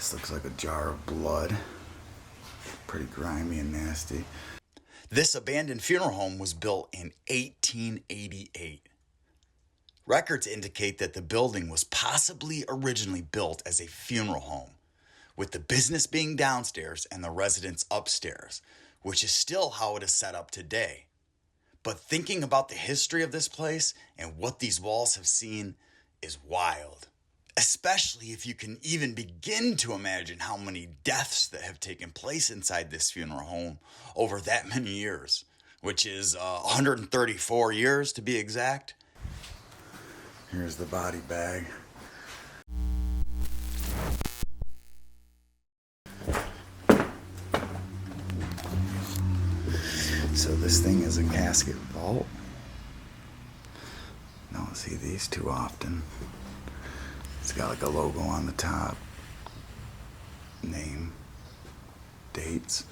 This looks like a jar of blood. Pretty grimy and nasty. This abandoned funeral home was built in 1888. Records indicate that the building was possibly originally built as a funeral home, with the business being downstairs and the residents upstairs, which is still how it is set up today. But thinking about the history of this place and what these walls have seen is wild. Especially if you can even begin to imagine how many deaths that have taken place inside this funeral home over that many years, which is 134 years to be exact. Here's the body bag. So this thing is a casket vault. Don't see these too often. It's got like a logo on the top. Name, dates,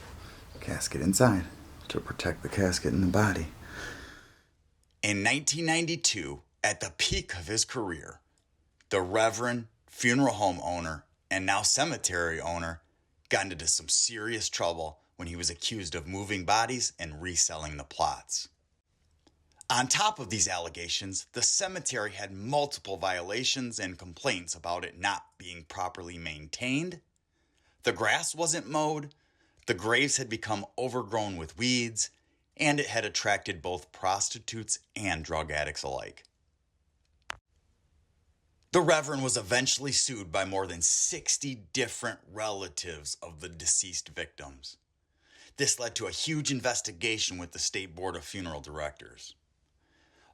casket inside to protect the casket and the body. In 1992, at the peak of his career, the reverend, funeral home owner, and now cemetery owner got into some serious trouble when he was accused of moving bodies and reselling the plots. On top of these allegations, the cemetery had multiple violations and complaints about it not being properly maintained. The grass wasn't mowed, the graves had become overgrown with weeds, and it had attracted both prostitutes and drug addicts alike. The Reverend was eventually sued by more than 60 different relatives of the deceased victims. This led to a huge investigation with the State Board of Funeral Directors.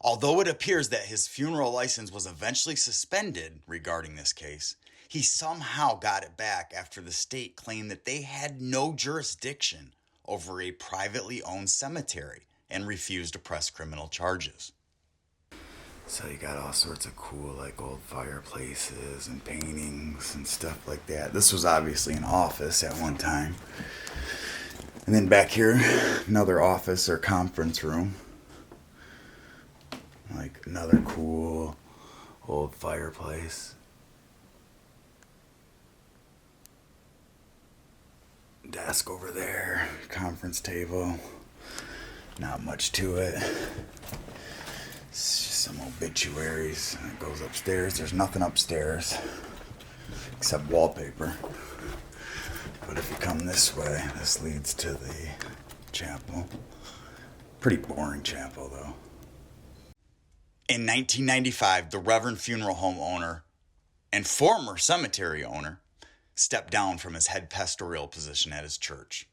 Although it appears that his funeral license was eventually suspended regarding this case, he somehow got it back after the state claimed that they had no jurisdiction over a privately owned cemetery and refused to press criminal charges. So you got all sorts of cool like old fireplaces and paintings and stuff like that. This was obviously an office at one time. And then back here, another office or conference room. Like another cool old fireplace. Desk over there, conference table. Not much to it. It's just some obituaries. It goes upstairs. There's nothing upstairs except wallpaper. But if you come this way, this leads to the chapel. Pretty boring chapel though. In 1995, the Reverend funeral home owner and former cemetery owner stepped down from his head pastoral position at his church.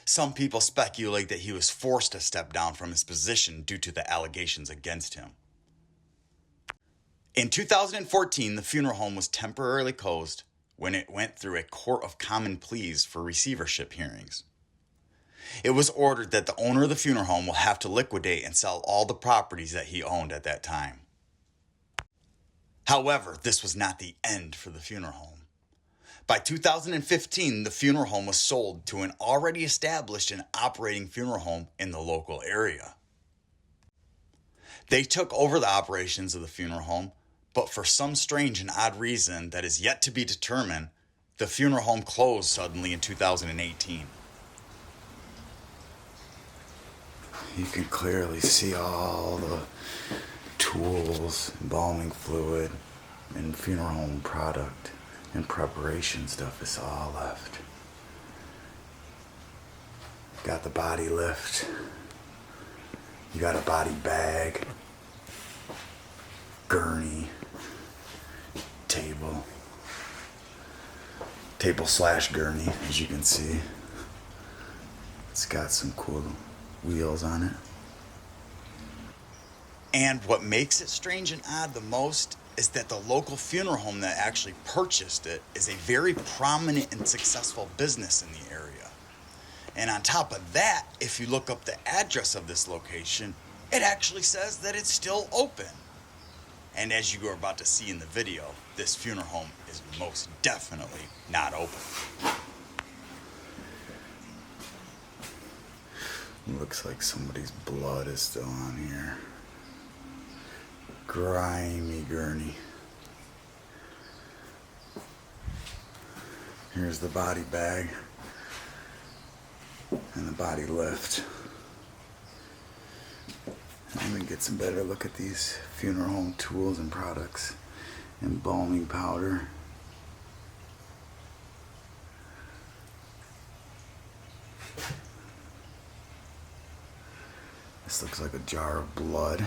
Some people speculate that he was forced to step down from his position due to the allegations against him. In 2014, the funeral home was temporarily closed when it went through a court of common pleas for receivership hearings. It was ordered that the owner of the funeral home will have to liquidate and sell all the properties that he owned at that time. However, this was not the end for the funeral home. By 2015, the funeral home was sold to an already established and operating funeral home in the local area. They took over the operations of the funeral home, but for some strange and odd reason that is yet to be determined, the funeral home closed suddenly in 2018. You can clearly see all the tools, embalming fluid, and funeral home product and preparation stuff is all left. Got the body lift. You got a body bag, gurney, table slash gurney, as you can see. It's got some cool wheels on it. And what makes it strange and odd the most is that the local funeral home that actually purchased it is a very prominent and successful business in the area. And on top of that, if you look up the address of this location, it actually says that it's still open. And as you are about to see in the video, this funeral home is most definitely not open. Looks like somebody's blood is still on here. Grimy gurney. Here's the body bag and the body lift. Let me get some better look at these funeral home tools and products. Embalming powder. This looks like a jar of blood.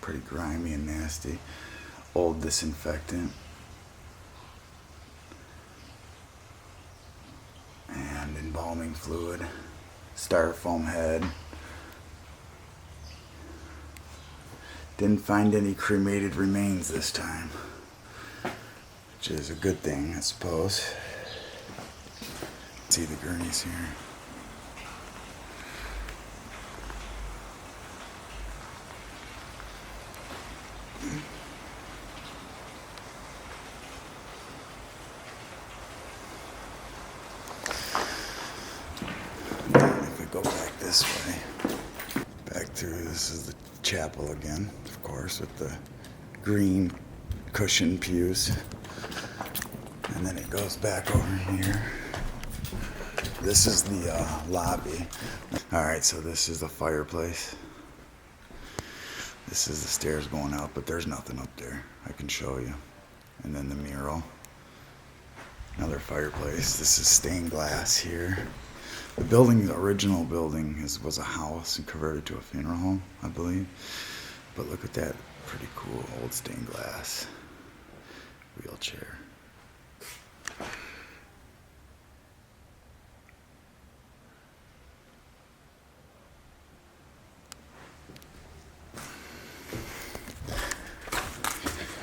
Pretty grimy and nasty. Old disinfectant. And embalming fluid. Styrofoam head. Didn't find any cremated remains this time, which is a good thing, I suppose. See the gurneys here. If we go back this way, back through, this is the chapel again, of course, with the green cushion pews. And then it goes back over here. This is the lobby. All right, so this is the fireplace. This is the stairs going out, but there's nothing up there. I can show you. And then the mural. Another fireplace. This is stained glass here. The building, the original building, was a house and converted to a funeral home, I believe. But look at that, pretty cool old stained glass wheelchair.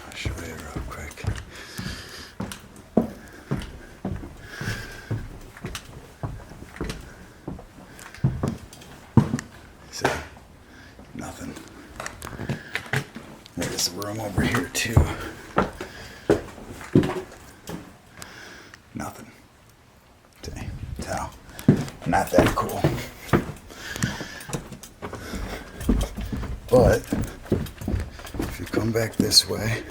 I'll show you real quick. See, nothing. There's a room over here too. Nothing. See, so not that cool. But if you come back this way,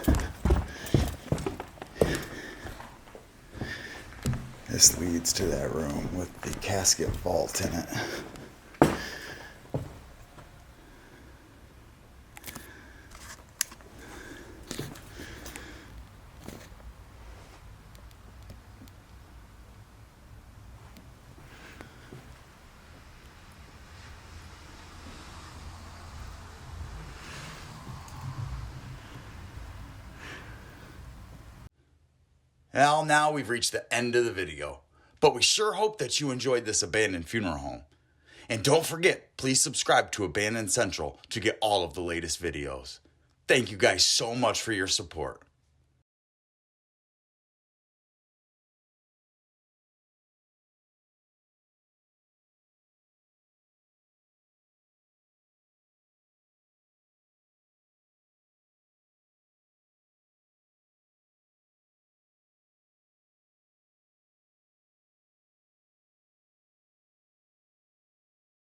this leads to that room with the casket vault in it. Well, now we've reached the end of the video, but we sure hope that you enjoyed this abandoned funeral home. And don't forget, please subscribe to Abandoned Central to get all of the latest videos. Thank you guys so much for your support.